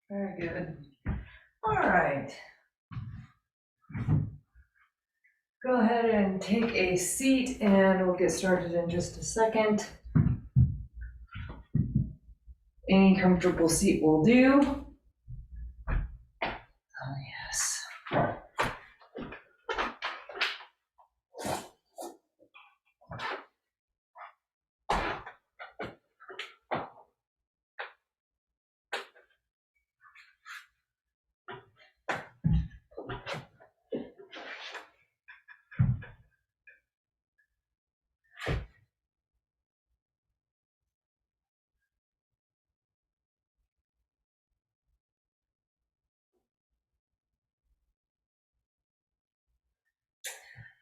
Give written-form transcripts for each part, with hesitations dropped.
Very good. All right. Go ahead and take a seat and we'll get started in just a second. Any comfortable seat will do. Oh, yes.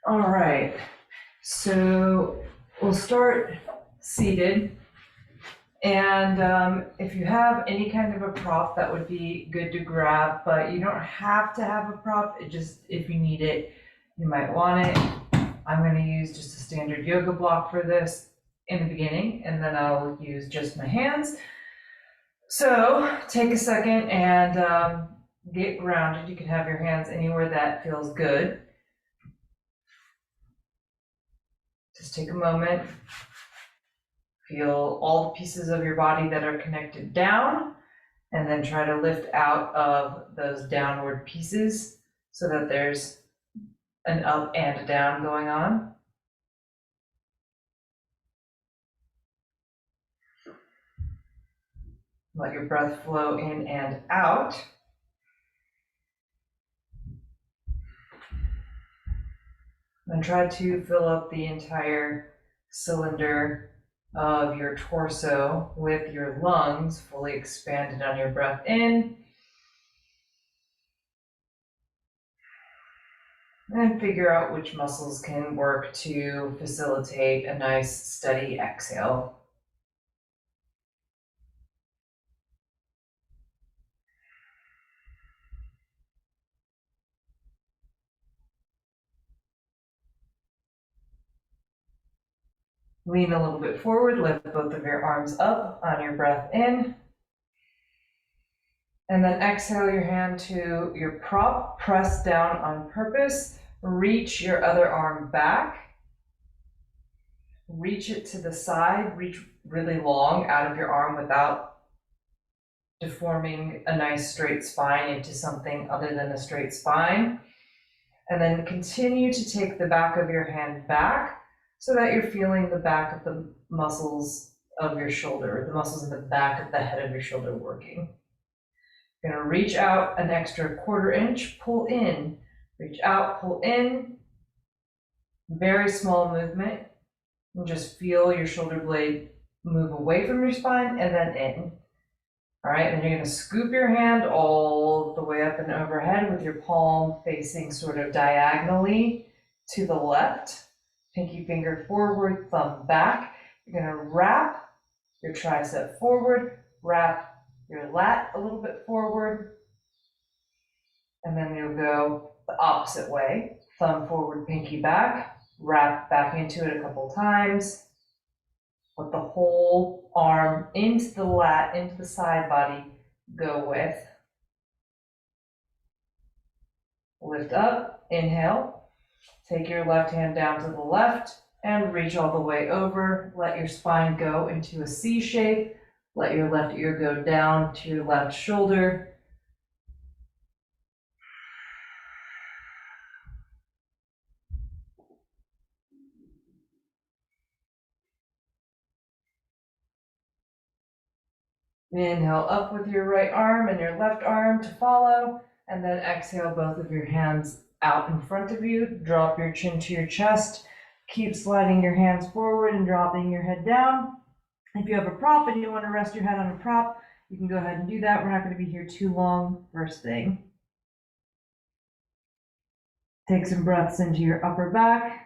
All right. So we'll start seated. And if you have any kind of a prop, that would be good to grab, but you don't have to have a prop. It just, if you need it, you might want it. I'm going to use just a standard yoga block for this in the beginning, and then I'll use just my hands. So take a second and get grounded. You can have your hands anywhere that feels good. Just take a moment. Feel all the pieces of your body that are connected down, and then try to lift out of those downward pieces so that there's an up and a down going on. Let your breath flow in and out. And try to fill up the entire cylinder of your torso with your lungs fully expanded on your breath in. And figure out which muscles can work to facilitate a nice steady exhale. Lean a little bit forward, lift both of your arms up on your breath in. And then exhale your hand to your prop, press down on purpose, reach your other arm back, reach it to the side, reach really long out of your arm without deforming a nice straight spine into something other than a straight spine. And then continue to take the back of your hand back so that you're feeling the back of the muscles of your shoulder, the muscles in the back of the head of your shoulder working. You're going to reach out an extra 1/4 inch, pull in, reach out, pull in. Very small movement. And just feel your shoulder blade move away from your spine and then in. All right, and you're going to scoop your hand all the way up and overhead with your palm facing sort of diagonally to the left. Pinky finger forward, thumb back. You're going to wrap your tricep forward, wrap your lat a little bit forward, and then you'll go the opposite way. Thumb forward, pinky back, wrap back into it a couple times. Let the whole arm into the lat, into the side body, go with. Lift up, inhale. Take your left hand down to the left and reach all the way over. Let your spine go into a C shape. Let your left ear go down to your left shoulder. Inhale up with your right arm and your left arm to follow, and then exhale both of your hands out in front of you. Drop your chin to your chest. Keep sliding your hands forward and dropping your head down. If you have a prop and you want to rest your head on a prop, you can go ahead and do that. We're not going to be here too long first thing. Take some breaths into your upper back.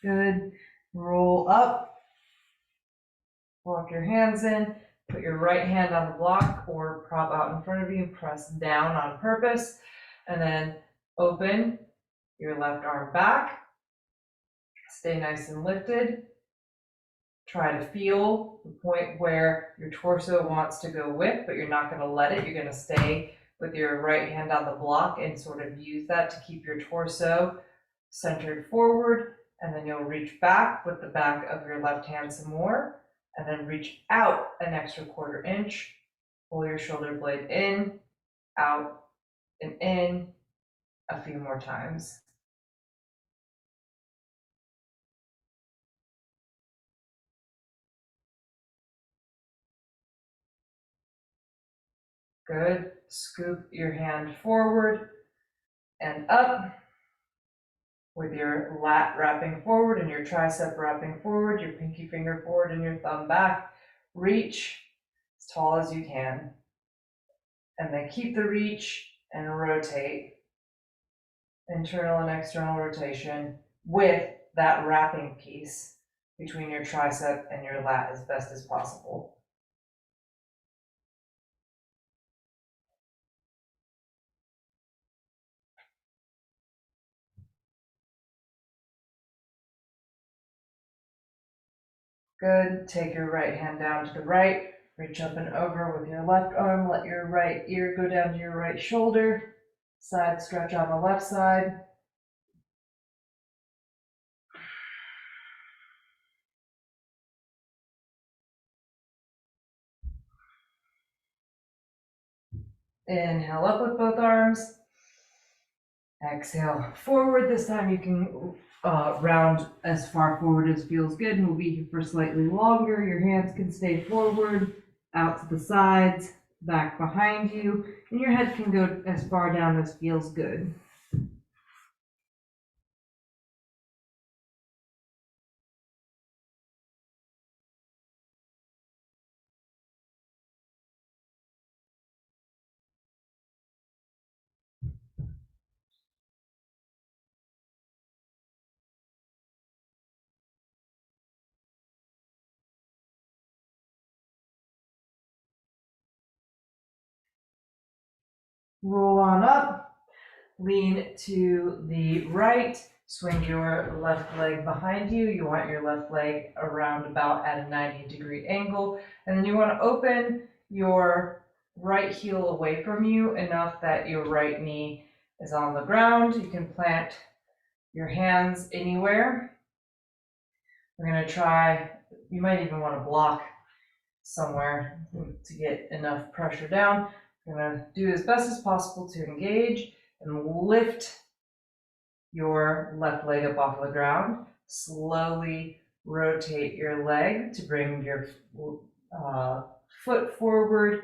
Good. Roll up. Walk your hands in. Put your right hand on the block or prop out in front of you. Press down on purpose. And then open your left arm back. Stay nice and lifted. Try to feel the point where your torso wants to go with, but you're not going to let it. You're going to stay with your right hand on the block and sort of use that to keep your torso centered forward. And then you'll reach back with the back of your left hand some more, and then reach out an extra 1/4 inch. Pull your shoulder blade in, out, and in a few more times. Good. Scoop your hand forward and up with your lat wrapping forward and your tricep wrapping forward, your pinky finger forward and your thumb back. Reach as tall as you can. And then keep the reach and rotate. Internal and external rotation with that wrapping piece between your tricep and your lat as best as possible. Good. Take your right hand down to the right. Reach up and over with your left arm. Let your right ear go down to your right shoulder. Side stretch on the left side. Inhale up with both arms. Exhale forward. This time you can round as far forward as feels good, and we'll be here for slightly longer. Your hands can stay forward, out to the sides, back behind you, and your head can go as far down as feels good. Roll on up, lean to the right, swing your left leg behind you. You want your left leg around about at a 90-degree angle, and then you want to open your right heel away from you enough that your right knee is on the ground. You can plant your hands anywhere. We're going to try, you might even want to block somewhere to get enough pressure down. You're going to do as best as possible to engage and lift your left leg up off the ground. Slowly rotate your leg to bring your foot forward,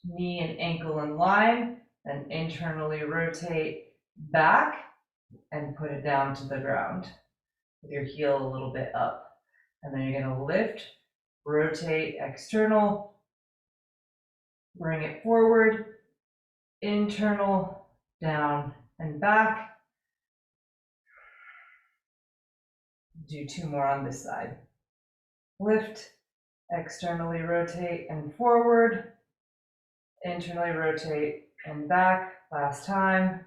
knee and ankle in line, and internally rotate back and put it down to the ground with your heel a little bit up. And then you're going to lift, rotate external, bring it forward, internal, down and back. Do 2 more on this side. Lift, externally rotate and forward, internally rotate and back. Last time.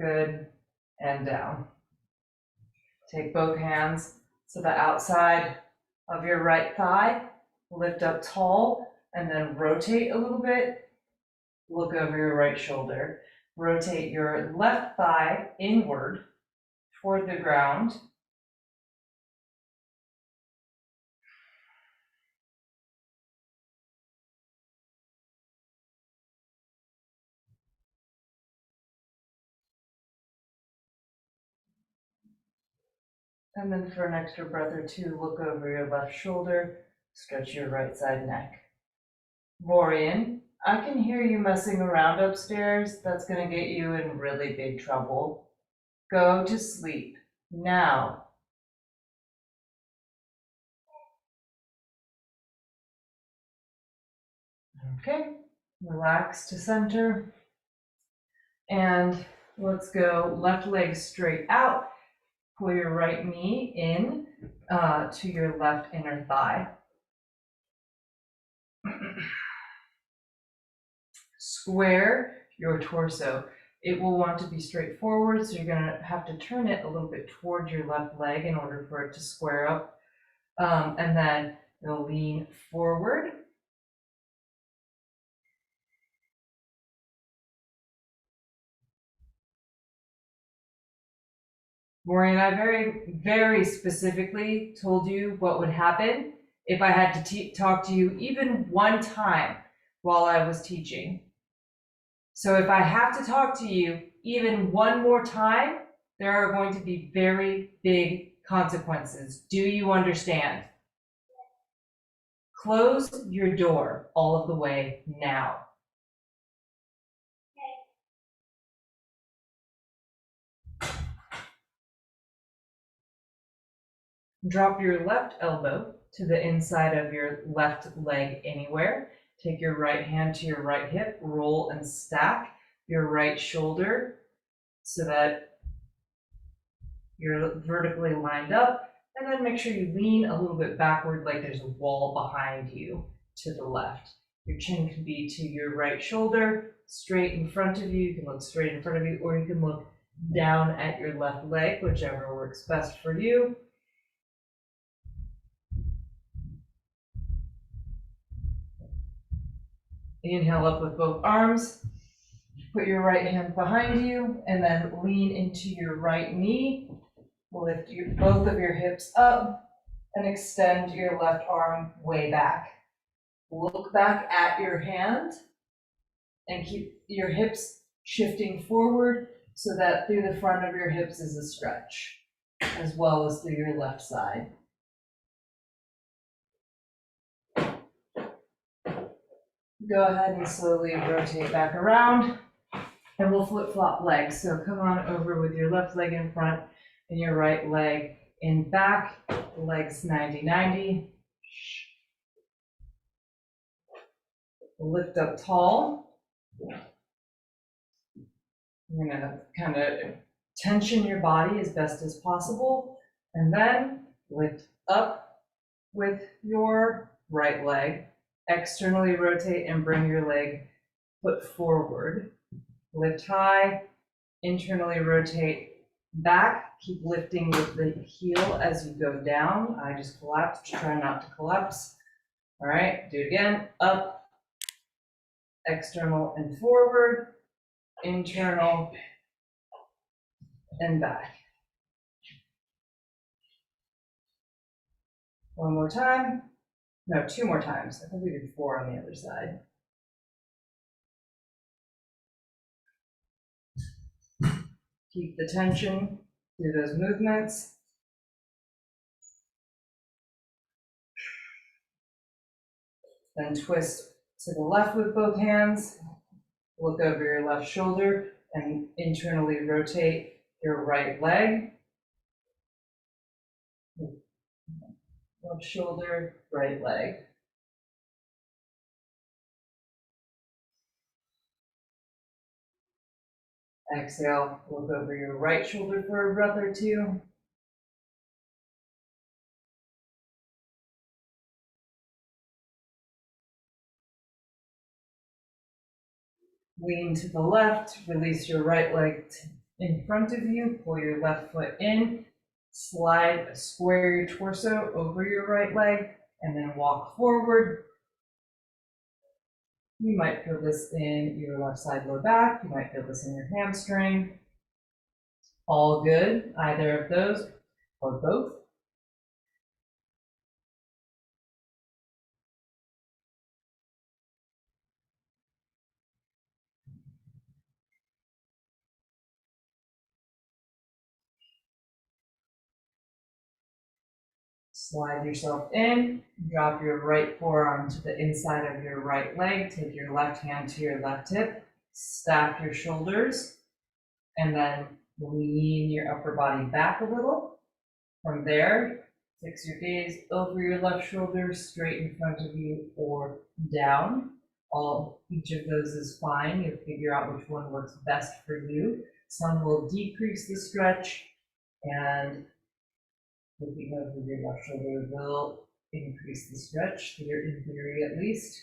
Good, and down. Take both hands to the outside of your right thigh, lift up tall, and then rotate a little bit. Look over your right shoulder. Rotate your left thigh inward toward the ground. And then for an extra breath or 2, look over your left shoulder, stretch your right side neck. Vorian, I can hear you messing around upstairs. That's going to get you in really big trouble. Go to sleep now. Okay, relax to center. And let's go left leg straight out. Pull your right knee in to your left inner thigh. Square your torso. it will want to be straight forward, so you're gonna have to turn it a little bit towards your left leg in order for it to square up. And then you'll lean forward. Maureen, I very, very specifically told you what would happen if I had to talk to you even one time while I was teaching. So if I have to talk to you even one more time, there are going to be very big consequences. Do you understand? Close your door all of the way now. Drop your left elbow to the inside of your left leg anywhere. Take your right hand to your right hip, roll and stack your right shoulder so that you're vertically lined up, and then make sure you lean a little bit backward like there's a wall behind you to the left. Your chin can be to your right shoulder, straight in front of you. You can look straight in front of you, or you can look down at your left leg, whichever works best for you. Inhale up with both arms. Put your right hand behind you and then lean into your right knee. Lift both of your hips up and extend your left arm way back. Look back at your hand and keep your hips shifting forward so that through the front of your hips is a stretch, as well as through your left side. Go ahead and slowly rotate back around, and we'll flip-flop legs. So come on over with your left leg in front and your right leg in back, legs 90-90. Lift up tall. You're gonna kind of tension your body as best as possible, and then lift up with your right leg. Externally rotate and bring your leg foot forward. Lift high, internally rotate back. Keep lifting with the heel as you go down. I just collapsed, try not to collapse. All right, do it again. Up, external and forward, internal and back. One more time. No, two more times. I think we did 4 on the other side. Keep the tension through those movements. Then twist to the left with both hands. Look over your left shoulder and internally rotate your right leg. Left shoulder, right leg. Exhale, look over your right shoulder for a breath or two. Lean to the left, release your right leg in front of you, pull your left foot in, slide, square your torso over your right leg, and then walk forward. You might feel this in your left side low back, you might feel this in your hamstring. All good, either of those or both. Slide yourself in, drop your right forearm to the inside of your right leg, take your left hand to your left hip, stack your shoulders, and then lean your upper body back a little. From there, fix your gaze over your left shoulder, straight in front of you, or down. Each of those is fine. You'll figure out which one works best for you. Some will decrease the stretch, and looking over your left shoulder will increase the stretch, in theory at least.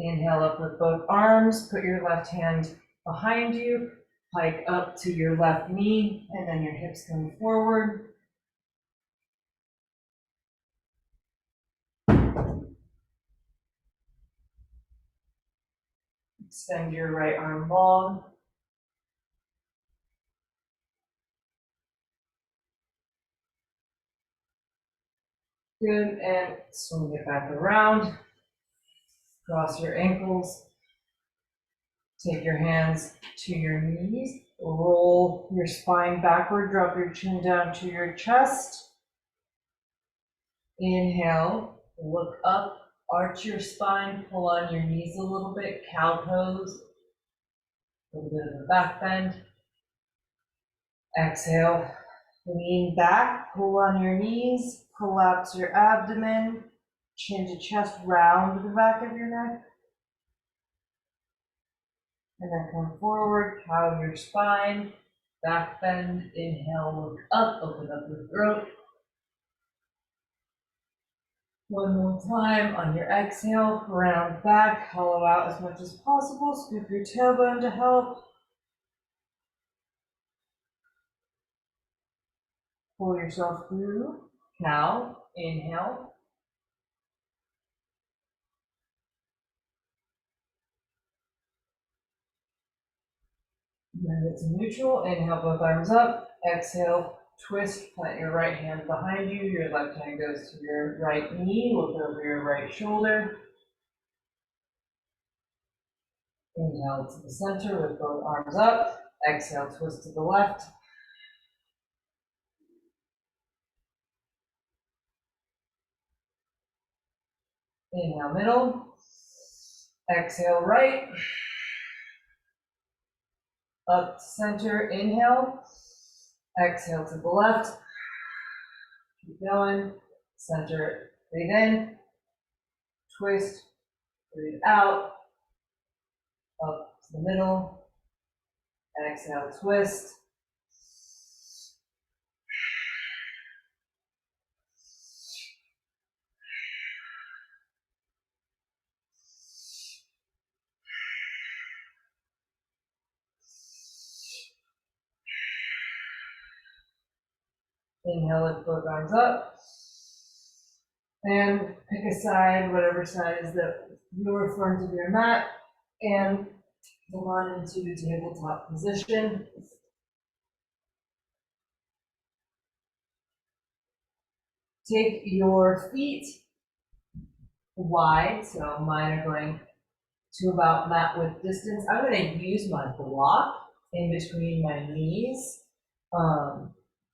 Inhale up with both arms, put your left hand behind you, hike up to your left knee, and then your hips come forward. Extend your right arm long. Good, and swing it back around. Cross your ankles. Take your hands to your knees. Roll your spine backward, drop your chin down to your chest. Inhale, look up, arch your spine, pull on your knees a little bit, cow pose, a little bit of a back bend. Exhale, lean back, pull on your knees, collapse your abdomen, chin to chest, round the back of your neck. And then come forward, cow your spine, back bend, inhale, look up, open up your throat. One more time on your exhale, round back, hollow out as much as possible, scoop your tailbone to help. Pull yourself through, cow, inhale. Bring it to neutral, inhale, both arms up, exhale, twist, plant your right hand behind you, your left hand goes to your right knee, look over your right shoulder. Inhale to the center with both arms up, exhale, twist to the left. Inhale, middle, exhale, right. Up to center, inhale, exhale to the left, keep going, center, breathe in, twist, breathe out, up to the middle, exhale, twist, inhale, lift both arms up, and pick a side, whatever side is the lower front of your mat, and come on into tabletop position. Take your feet wide, so mine are going to about mat width distance. I'm going to use my block in between my knees.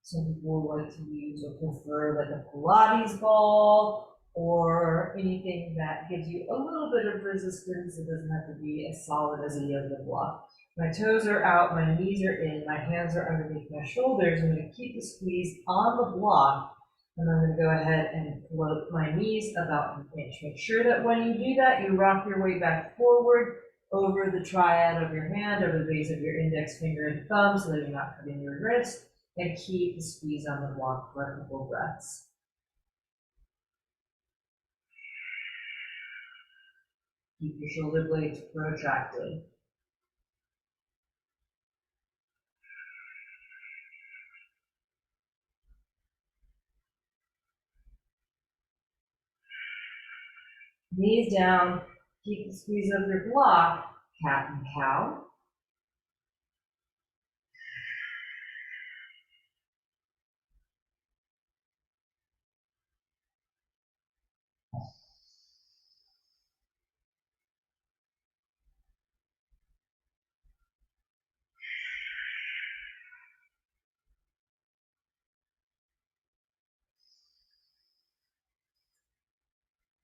Some people like to use or prefer like a Pilates ball or anything that gives you a little bit of resistance. It doesn't have to be as solid as a yoga block. My toes are out, my knees are in, my hands are underneath my shoulders. I'm going to keep the squeeze on the block, and I'm going to go ahead and float my knees about an inch. Make sure that when you do that, you rock your way back forward over the triad of your hand, over the base of your index finger and thumb, so that you're not cutting your wrist, and keep the squeeze on the block for a couple breaths. Keep your shoulder blades protracted. Knees down, keep the squeeze of your block, cat and cow.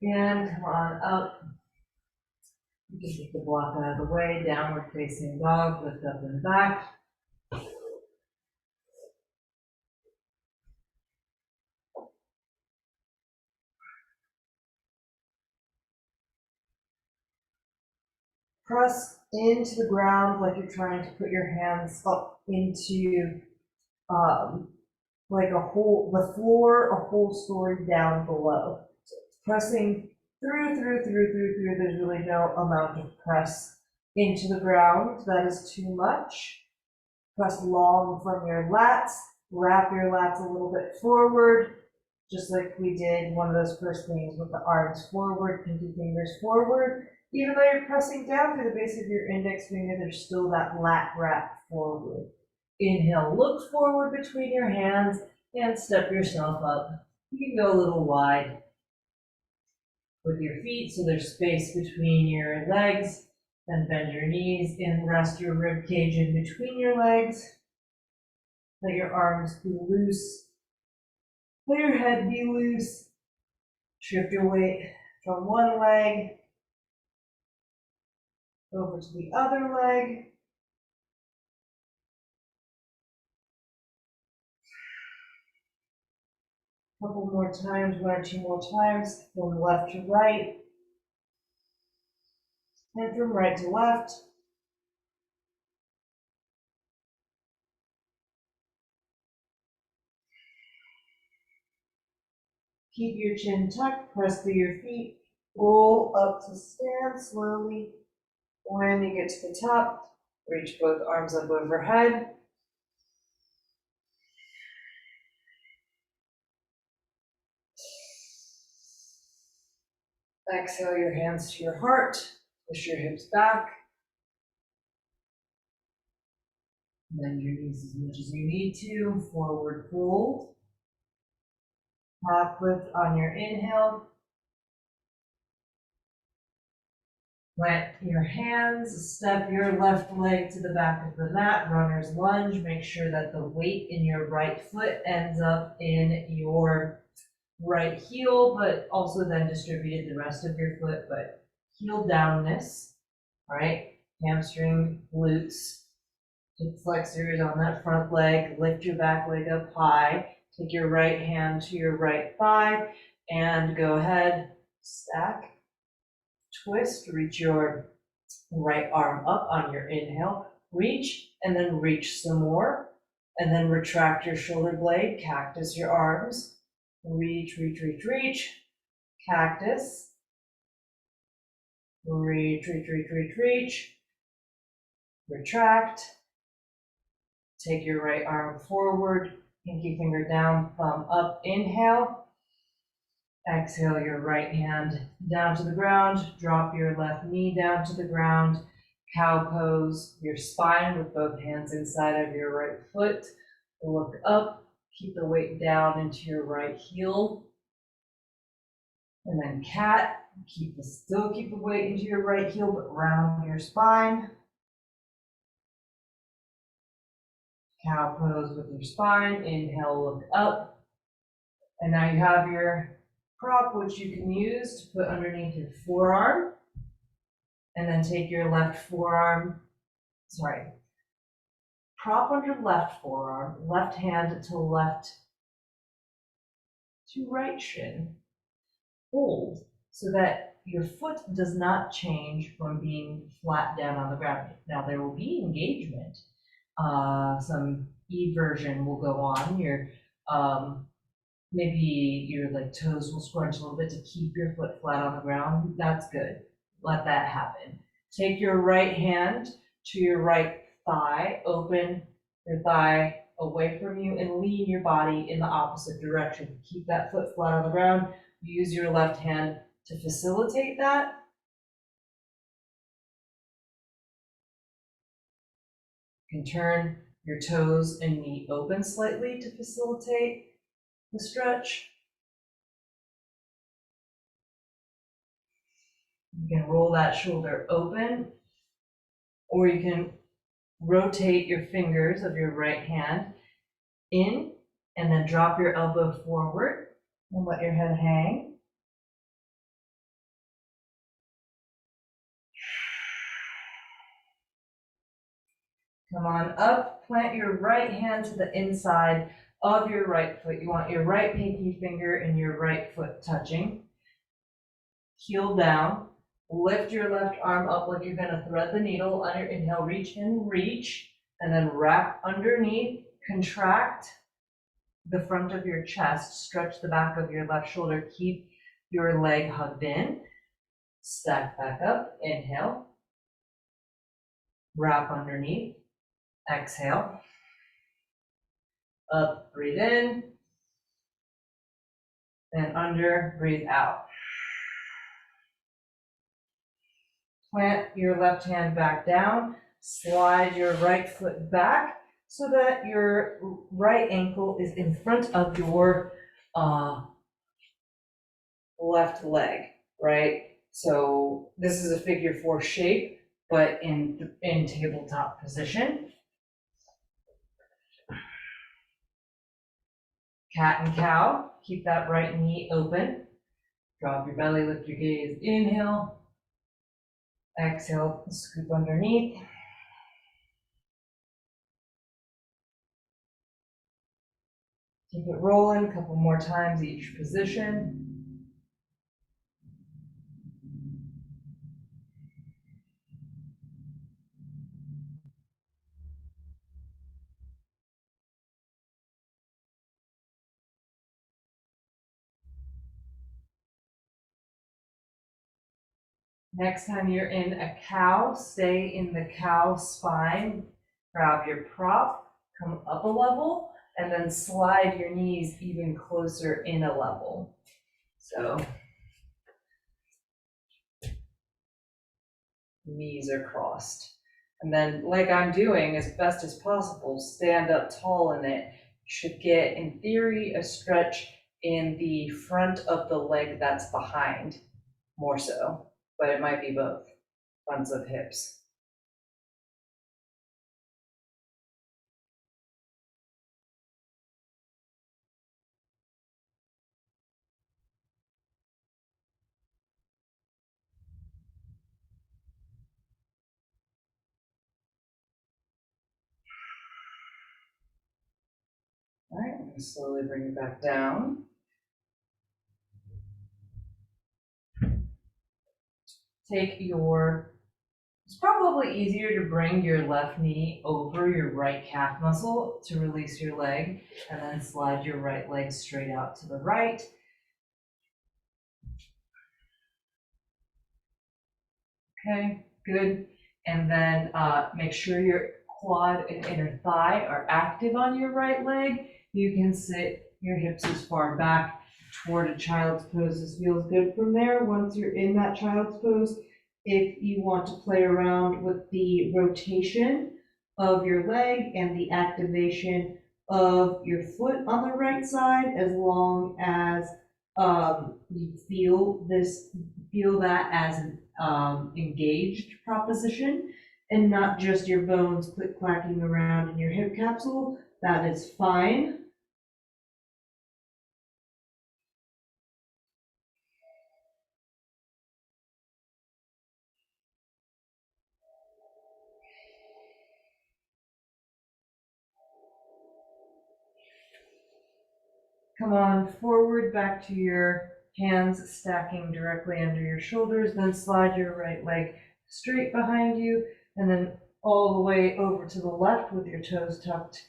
And come on up. You can take the block out of the way, downward facing dog, lift up and back. Press into the ground like you're trying to put your hands up into like the floor, a whole story down below. So pressing through. There's really no amount of press into the ground. That is too much. Press long from your lats. Wrap your lats a little bit forward, just like we did one of those first things with the arms forward, pinky fingers forward. Even though you're pressing down through the base of your index finger, there's still that lat wrap forward. Inhale, look forward between your hands and step yourself up. You can go a little wide with your feet so there's space between your legs. Then bend your knees and rest your rib cage in between your legs. Let your arms be loose. Let your head be loose. Shift your weight from one leg over to the other leg. A couple more times, one or two more times, from left to right, and from right to left. Keep your chin tucked, press through your feet, roll up to stand slowly. When you get to the top, reach both arms up overhead. Exhale your hands to your heart, push your hips back. Bend your knees as much as you need to, forward fold. Half lift on your inhale. Plant your hands, step your left leg to the back of the mat, runner's lunge. Make sure that the weight in your right foot ends up in your right heel, but also then distributed the rest of your foot, but heel downness, all right? Hamstring, glutes, hip flexors on that front leg, lift your back leg up high, take your right hand to your right thigh, and go ahead, stack, twist, reach your right arm up on your inhale, reach, and then reach some more, and then retract your shoulder blade, cactus your arms, reach, cactus, reach, retract, take your right arm forward, pinky finger down, thumb up, inhale, exhale your right hand down to the ground, drop your left knee down to the ground, cow pose, your spine with both hands inside of your right foot, look up, keep the weight down into your right heel, and then cat, still keep the weight into your right heel, but round your spine. Cow pose with your spine, inhale, look up. And now you have your prop, which you can use to put underneath your forearm. And then take your left forearm, prop under left forearm, left hand to right shin. Hold so that your foot does not change from being flat down on the ground. Now there will be engagement. Some eversion will go on. Your maybe your toes will scrunch a little bit to keep your foot flat on the ground. That's good. Let that happen. Take your right hand to your right thigh, open your thigh away from you, and lean your body in the opposite direction. Keep that foot flat on the ground. Use your left hand to facilitate that. You can turn your toes and knee open slightly to facilitate the stretch. You can roll that shoulder open, or you can rotate your fingers of your right hand in and then drop your elbow forward and let your head hang. Come on up, plant your right hand to the inside of your right foot. You want your right pinky finger and your right foot touching. Heel down, lift your left arm up like you're gonna thread the needle on your inhale, reach in, reach, and then wrap underneath, contract the front of your chest, stretch the back of your left shoulder, keep your leg hugged in. Stack back up, inhale. Wrap underneath, exhale. Up, breathe in. And under, breathe out. Plant your left hand back down, slide your right foot back so that your right ankle is in front of your left leg, right? So this is a figure 4 shape, but in tabletop position. Cat and cow, keep that right knee open. Drop your belly, lift your gaze, inhale. Exhale, scoop underneath. Keep it rolling, a couple more times each position. Next time you're in a cow, stay in the cow spine. Grab your prop, come up a level, and then slide your knees even closer in a level. So knees are crossed. And then, like I'm doing as best as possible, stand up tall in it. You should get, in theory, a stretch in the front of the leg that's behind, more so, but it might be both fronts of hips. All right, I'm going to slowly bring it back down. It's probably easier to bring your left knee over your right calf muscle to release your leg, and then slide your right leg straight out to the right. Okay, good. And then make sure your quad and inner thigh are active on your right leg. You can sit your hips as far back toward a child's pose as feels good from there. Once you're in that child's pose, if you want to play around with the rotation of your leg and the activation of your foot on the right side, as long as you feel that as an engaged proposition and not just your bones click-clacking around in your hip capsule, that is fine. Come on forward back to your hands stacking directly under your shoulders, then slide your right leg straight behind you, and then all the way over to the left with your toes tucked,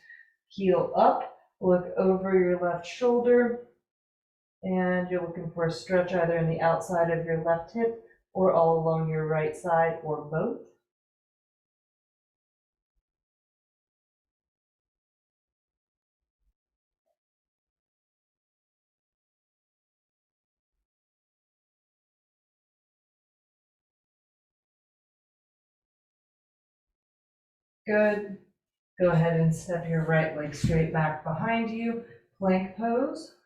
heel up. Look over your left shoulder, and you're looking for a stretch either in the outside of your left hip or all along your right side, or both. Good. Go ahead and step your right leg straight back behind you. Plank pose.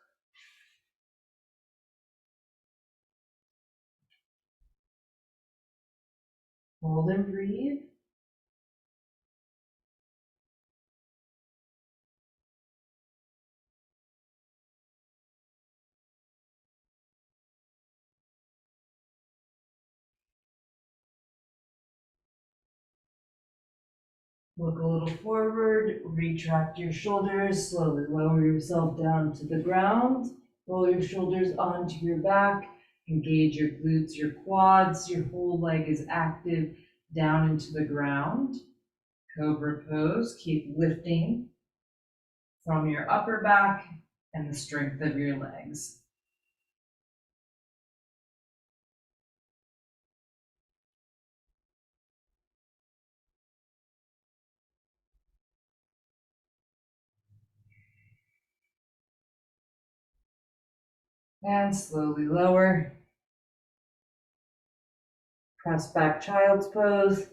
Hold and breathe. Look a little forward, retract your shoulders, slowly lower yourself down to the ground. Roll your shoulders onto your back, engage your glutes, your quads, your whole leg is active down into the ground. Cobra pose, keep lifting from your upper back and the strength of your legs. And slowly lower. Press back child's pose.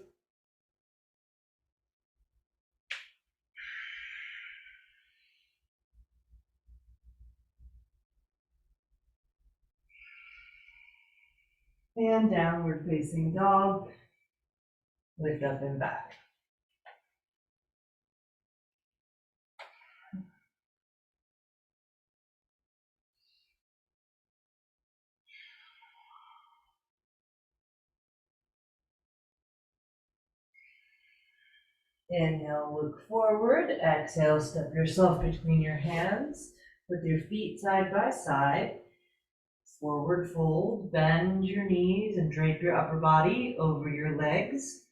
And downward facing dog. Lift up and back. Inhale, look forward. Exhale, step yourself between your hands with your feet side by side. Forward fold, bend your knees and drape your upper body over your legs.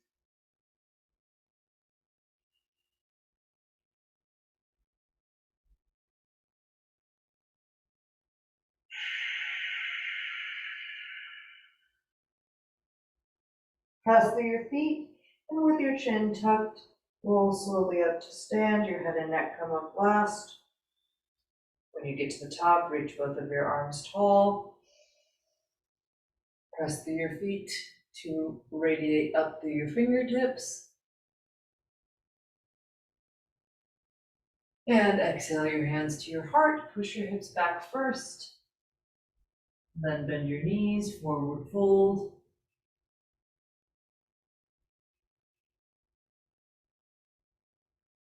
Press through your feet, and with your chin tucked, roll slowly up to stand. Your head and neck come up last. When you get to the top, reach both of your arms tall. Press through your feet to radiate up through your fingertips. And exhale your hands to your heart. Push your hips back first. Then bend your knees, forward fold.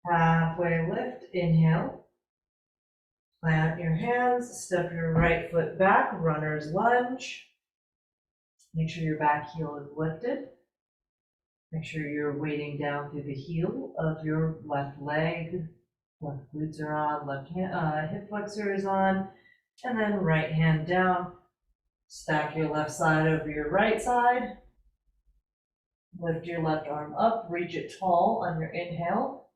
Halfway lift, inhale. Plant your hands, step your right foot back, runner's lunge. Make sure your back heel is lifted. Make sure you're weighting down through the heel of your left leg. Left glutes are on, left hand, hip flexor is on, and then right hand down. Stack your left side over your right side. Lift your left arm up, reach it tall on your inhale.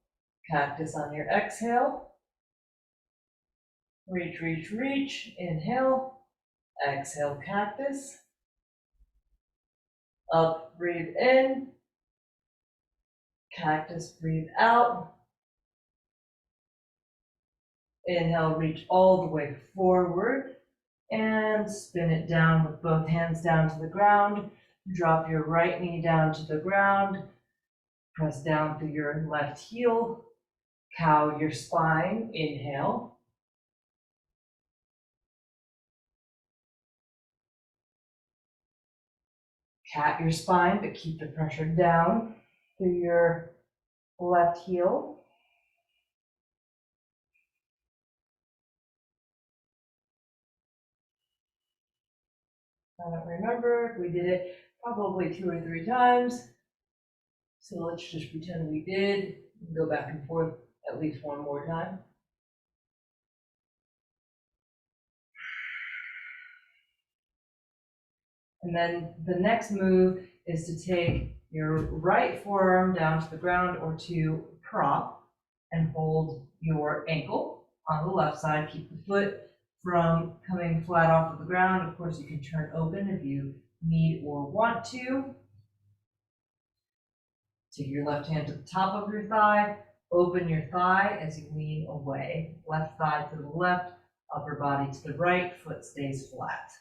Cactus on your exhale. Reach, reach, reach. Inhale. Exhale, cactus. Up, breathe in. Cactus, breathe out. Inhale, reach all the way forward. And spin it down with both hands down to the ground. Drop your right knee down to the ground. Press down through your left heel. Cow your spine. Inhale. Cat your spine, but keep the pressure down through your left heel. I don't remember if we did it probably 2 or 3 times. So let's just pretend we did. Go back and forth at least one more time. And then the next move is to take your right forearm down to the ground or to prop and hold your ankle on the left side. Keep the foot from coming flat off of the ground. Of course, you can turn open if you need or want to. Take your left hand to the top of your thigh. Open your thigh as you lean away. Left thigh to the left, upper body to the right, foot stays flat.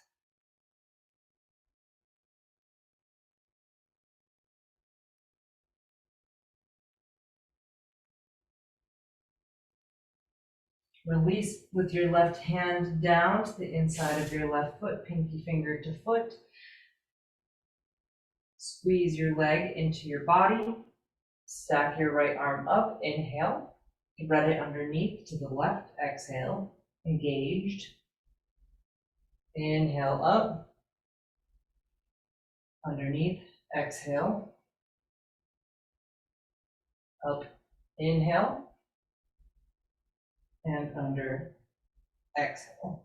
Release with your left hand down to the inside of your left foot, pinky finger to foot. Squeeze your leg into your body. Stack your right arm up, inhale. Thread it underneath to the left, exhale. Engaged. Inhale up. Underneath, exhale. Up, inhale. And under, exhale.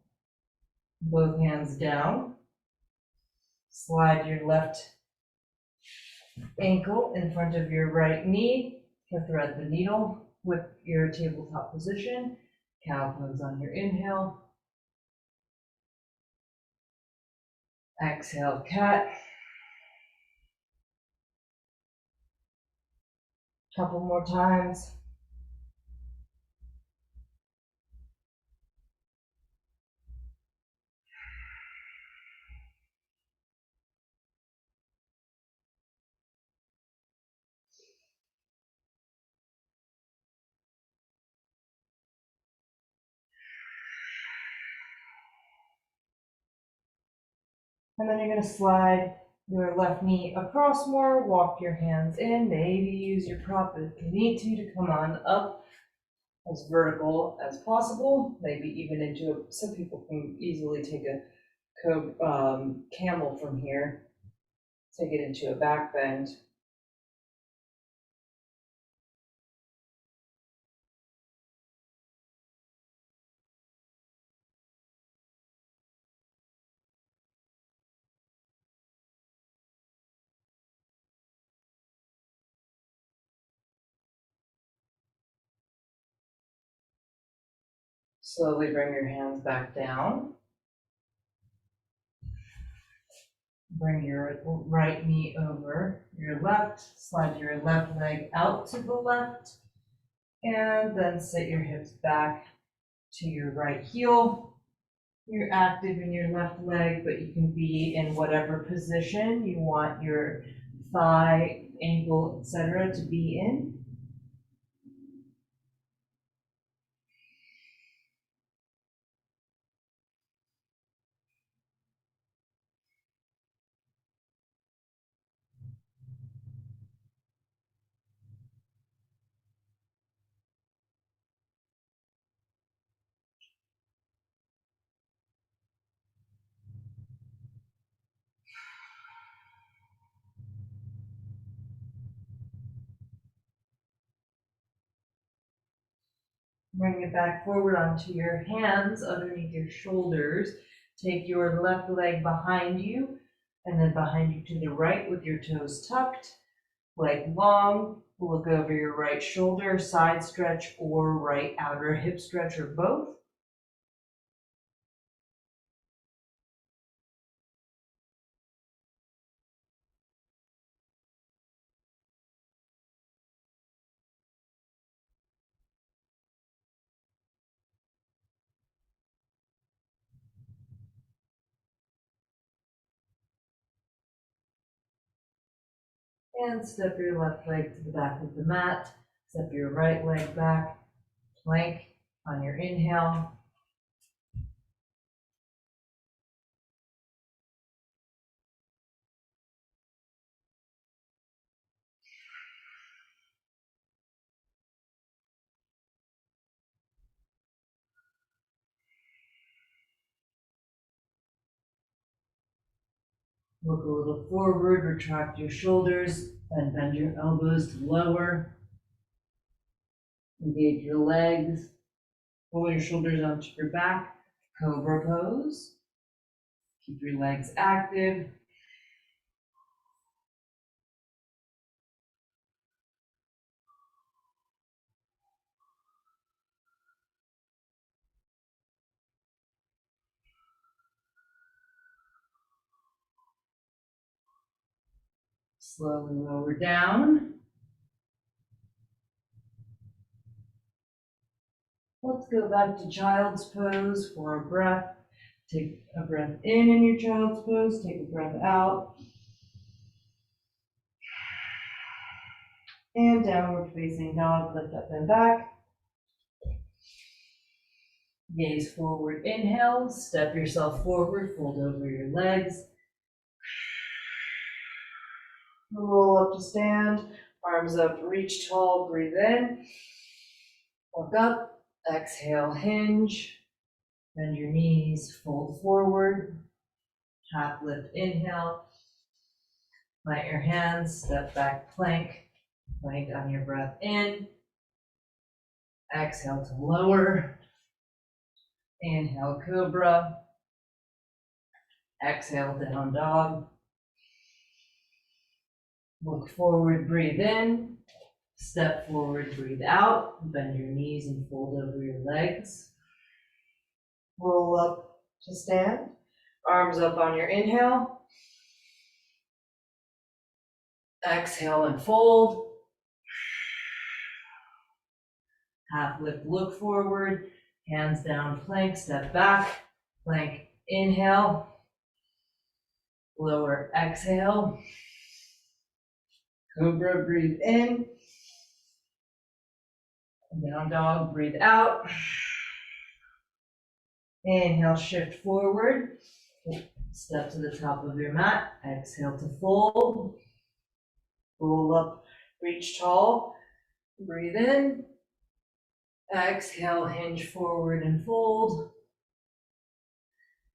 Both hands down. Slide your left ankle in front of your right knee to thread the needle with your tabletop position. Cow pose on your inhale. Exhale, cat. Couple more times. And then you're gonna slide your left knee across more, walk your hands in, maybe use your prop if you need to come on up as vertical as possible, maybe even into some people can easily take a camel from here, take it into a back bend. Slowly bring your hands back down. Bring your right knee over your left, slide your left leg out to the left, and then sit your hips back to your right heel. You're active in your left leg, but you can be in whatever position you want your thigh, ankle, etc. to be in. Bring it back forward onto your hands underneath your shoulders. Take your left leg behind you and then behind you to the right with your toes tucked, leg long. Look over your right shoulder, side stretch or right outer hip stretch or both. And step your left leg to the back of the mat. Step your right leg back, plank on your inhale. Look a little forward, retract your shoulders, and bend your elbows to lower. Engage your legs. Pull your shoulders onto your back. Cobra pose. Keep your legs active. Slowly lower down. Let's go back to child's pose for a breath. Take a breath in your child's pose. Take a breath out. And downward facing dog. Lift up and back. Gaze forward, inhale. Step yourself forward. Fold over your legs. Roll up to stand. Arms up, reach tall. Breathe in. Look up. Exhale, hinge. Bend your knees, fold forward. Half lift, inhale. Plant your hands, step back, plank. Plank on your breath in. Exhale to lower. Inhale, cobra. Exhale, down dog. Look forward, breathe in. Step forward, breathe out. Bend your knees and fold over your legs. Roll up to stand. Arms up on your inhale. Exhale and fold. Half lift, look forward. Hands down, plank, step back. Plank, inhale. Lower, exhale. Cobra, breathe in. Down dog, breathe out. Inhale, shift forward. Step to the top of your mat, exhale to fold, roll up, reach tall, breathe in, exhale, hinge forward and fold,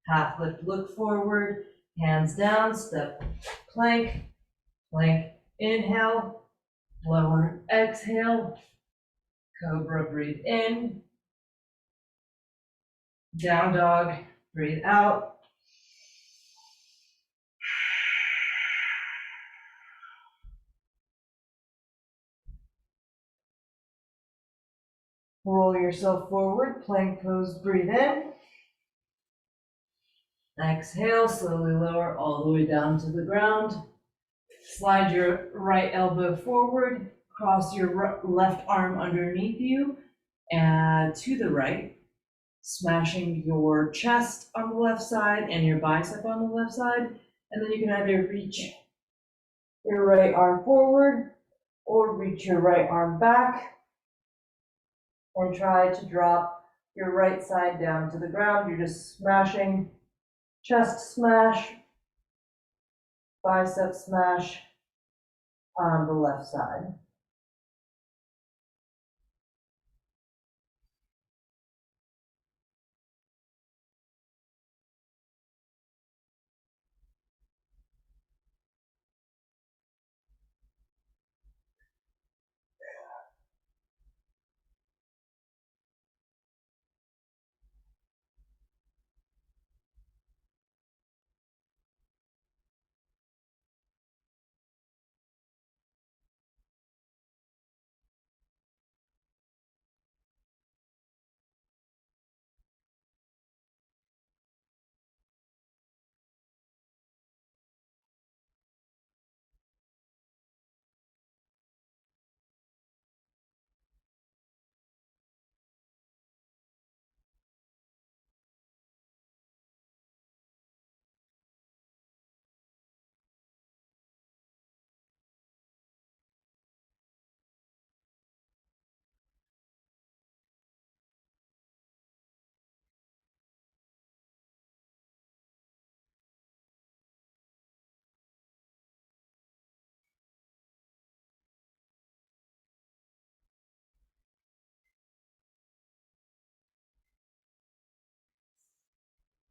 half lift, look forward, hands down, step, plank, plank, inhale, lower, exhale, cobra, breathe in, down dog, breathe out, roll yourself forward, plank pose, breathe in. Exhale, slowly lower all the way down to the ground. Slide your right elbow forward, cross your left arm underneath you and to the right, smashing your chest on the left side and your bicep on the left side. And then you can either reach your right arm forward or reach your right arm back and try to drop your right side down to the ground. You're just smashing, chest smash, bicep smash on the left side.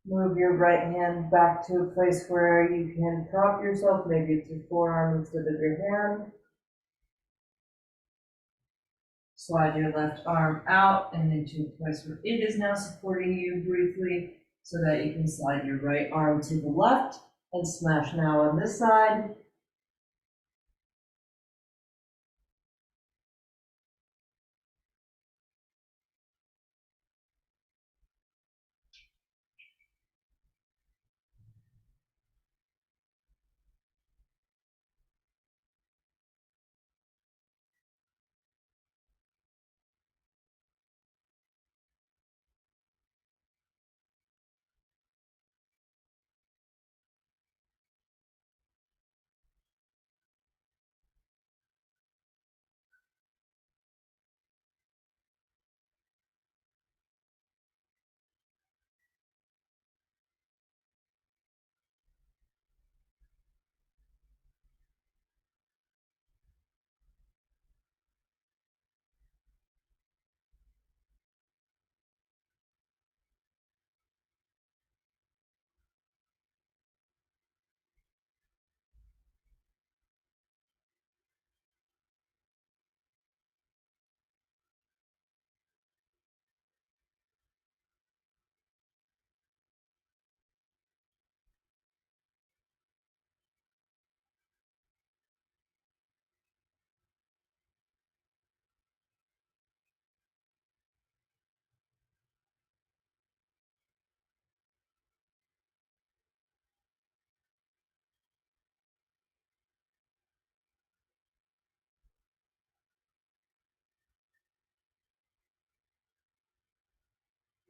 Move your right hand back to a place where you can prop yourself. Maybe it's your forearm instead of your hand. Slide your left arm out and into a place where it is now supporting you briefly so that you can slide your right arm to the left and smash now on this side.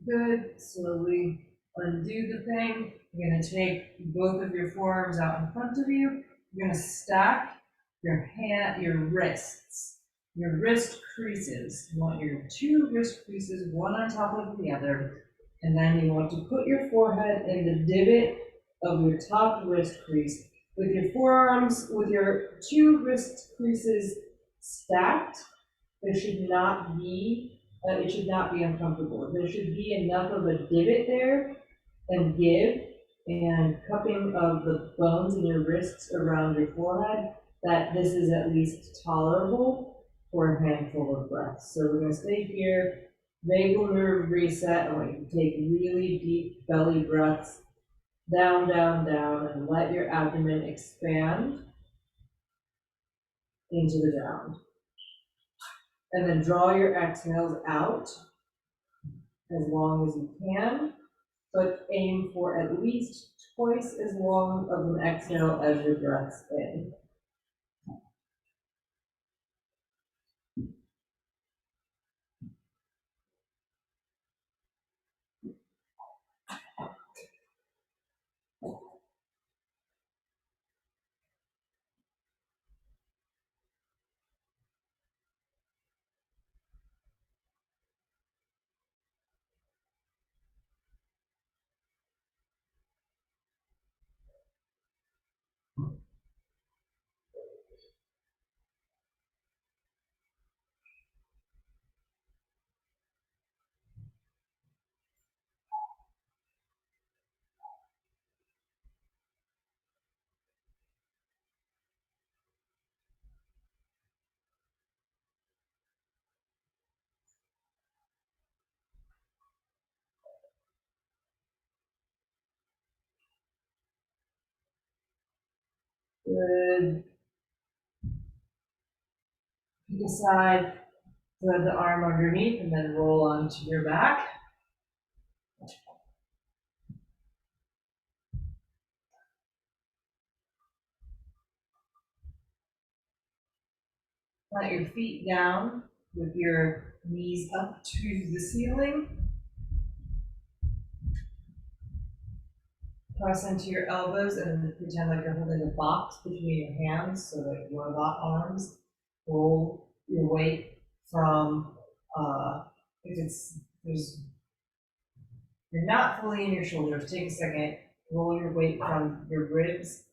Good. Slowly undo the thing. You're going to take both of your forearms out in front of you. You're going to stack your wrists, your wrist creases. You want your two wrist creases, one on top of the other. And then you want to put your forehead in the divot of your top wrist crease. With your forearms, with your two wrist creases stacked, there should not be, it should not be uncomfortable. There should be enough of a divot there and give and cupping of the bones in your wrists around your forehead that this is at least tolerable for a handful of breaths. So we're going to stay here, vagal nerve reset. I want you to take really deep belly breaths down, down, down, and let your abdomen expand into the down. And then draw your exhales out as long as you can, but aim for at least twice as long of an exhale as your breaths in. Good. Pick a side, thread the arm underneath, and then roll onto your back. Plant your feet down with your knees up to the ceiling. Press into your elbows and pretend like you're holding a box between your hands, so like robot arms. Roll your weight from, if it's, you're not fully in your shoulders, take a second, roll your weight from your ribs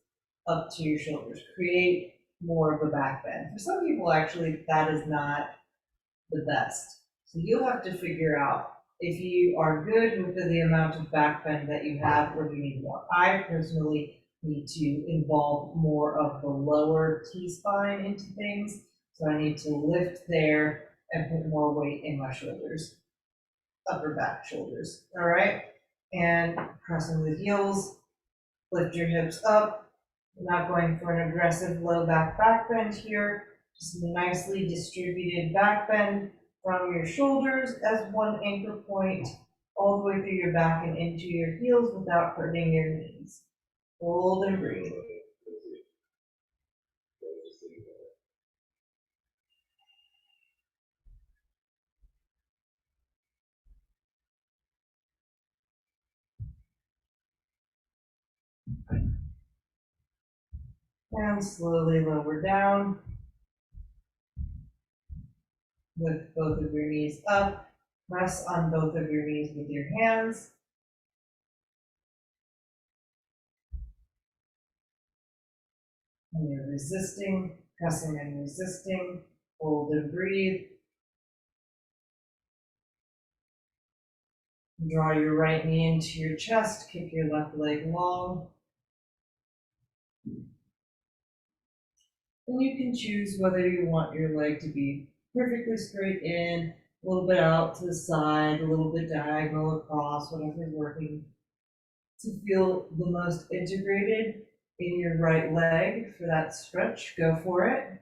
up to your shoulders. Create more of a back bend. For some people, actually, that is not the best. So you'll have to figure out if you are good with the amount of back bend that you have, or do you need more. I personally need to involve more of the lower T-spine into things, so I need to lift there and put more weight in my shoulders, upper back shoulders, all right? And pressing the heels, lift your hips up. We're not going for an aggressive low back bend here, just a nicely distributed back bend from your shoulders as one anchor point all the way through your back and into your heels without hurting your knees. Hold and breathe. And slowly lower down. Lift both of your knees up. Press on both of your knees with your hands. And you're resisting, pressing and resisting. Hold and breathe. Draw your right knee into your chest, kick your left leg long. And you can choose whether you want your leg to be perfectly straight in, a little bit out to the side, a little bit diagonal across, whatever is working to feel the most integrated in your right leg for that stretch. Go for it.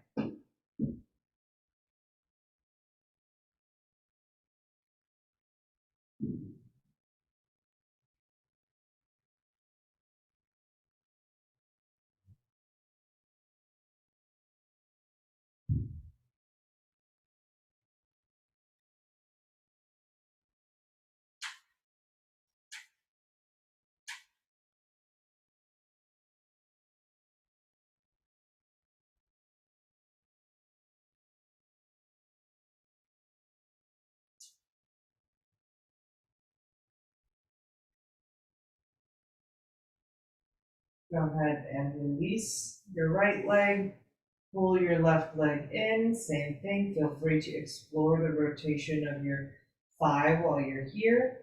Go ahead and release your right leg. Pull your left leg in, same thing. Feel free to explore the rotation of your thigh while you're here.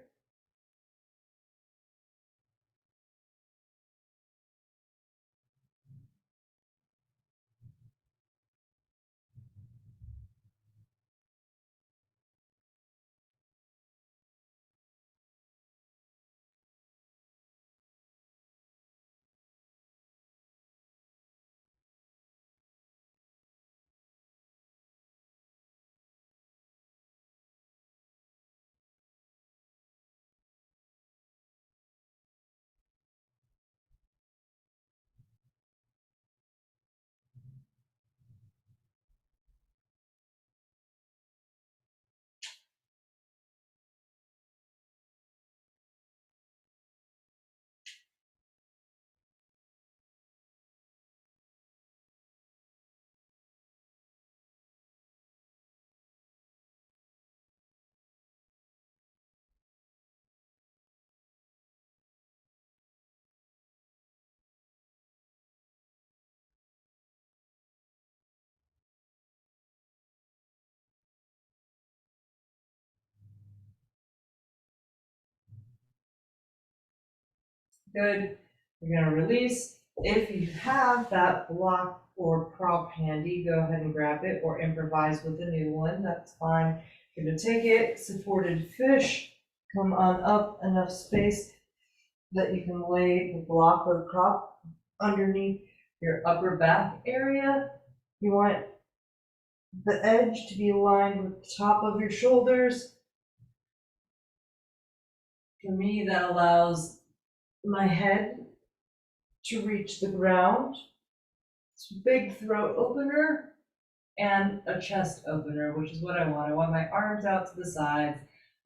Good. You're going to release. If you have that block or prop handy, go ahead and grab it or improvise with a new one. That's fine. You're going to take it, supported fish, come on up enough space that you can lay the block or prop underneath your upper back area. You want the edge to be aligned with the top of your shoulders. For me, that allows my head to reach the ground. It's a big throat opener and a chest opener, which is what I want. I want my arms out to the sides.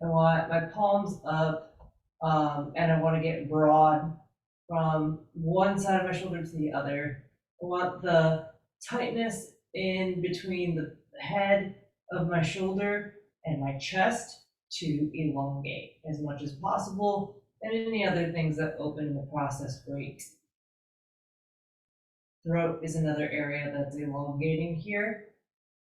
I want my palms up, and I want to get broad from one side of my shoulder to the other. I want the tightness in between the head of my shoulder and my chest to elongate as much as possible, and any other things that open the process, great. Throat is another area that's elongating here.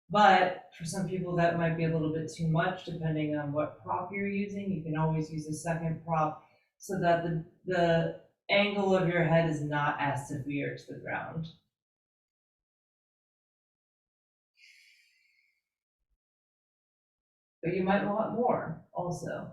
But for some people, that might be a little bit too much, depending on what prop you're using. You can always use a second prop so that the angle of your head is not as severe to the ground. But you might want more also.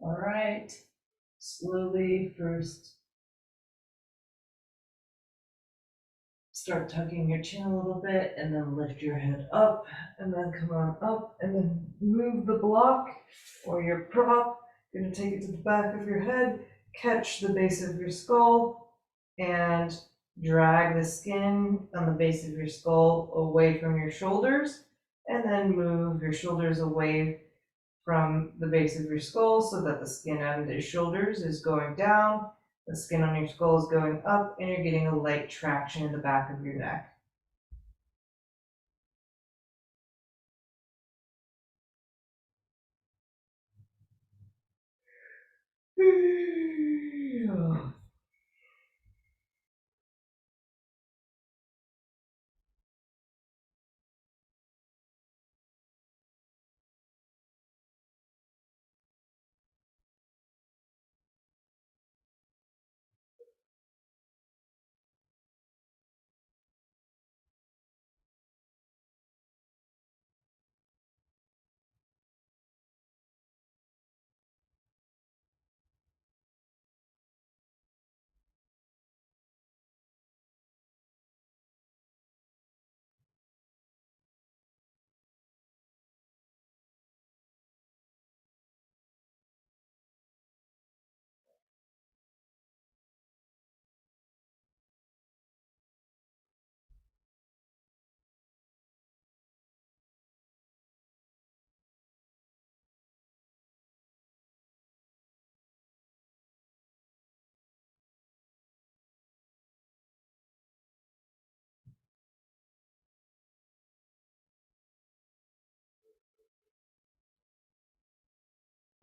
All right, slowly first start tucking your chin a little bit and then lift your head up and then come on up and then move the block or your prop. You're going to take it to the back of your head, catch the base of your skull, and drag the skin on the base of your skull away from your shoulders, and then move your shoulders away from the base of your skull so that the skin on the shoulders is going down, The skin on your skull is going up and you're getting a light traction in the back of your neck.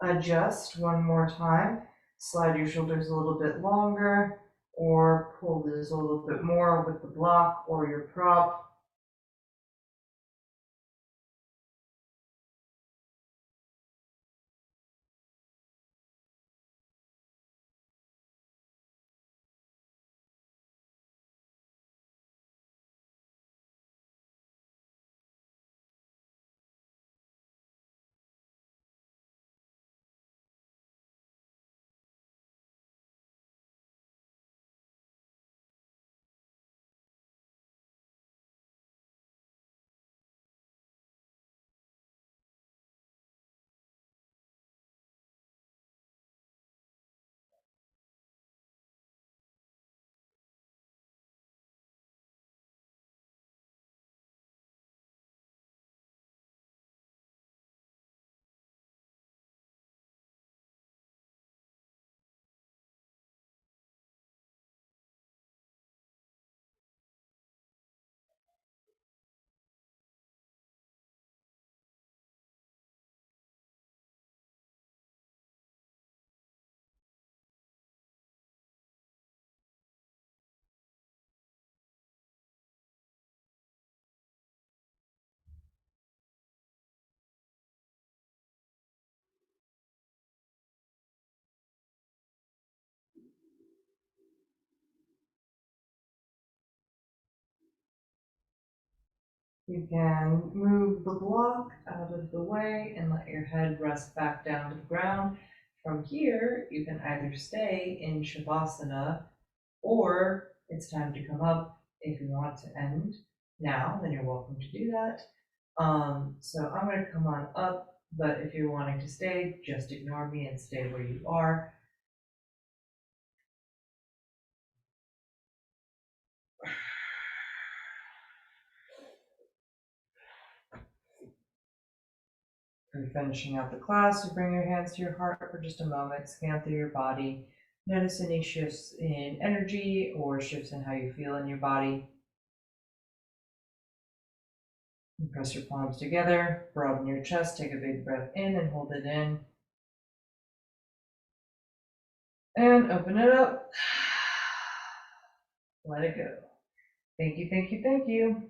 Adjust one more time. Slide your shoulders a little bit longer or pull this a little bit more with the block or your prop. You can move the block out of the way and let your head rest back down to the ground. From here, you can either stay in Shavasana or it's time to come up. If you want to end now, then you're welcome to do that. So I'm going to come on up, but if you're wanting to stay, just ignore me and stay where you are. If you're finishing out the class, you bring your hands to your heart for just a moment, scan through your body, notice any shifts in energy or shifts in how you feel in your body. And press your palms together, broaden your chest, take a big breath in and hold it in. And open it up. Let it go. Thank you, thank you, thank you.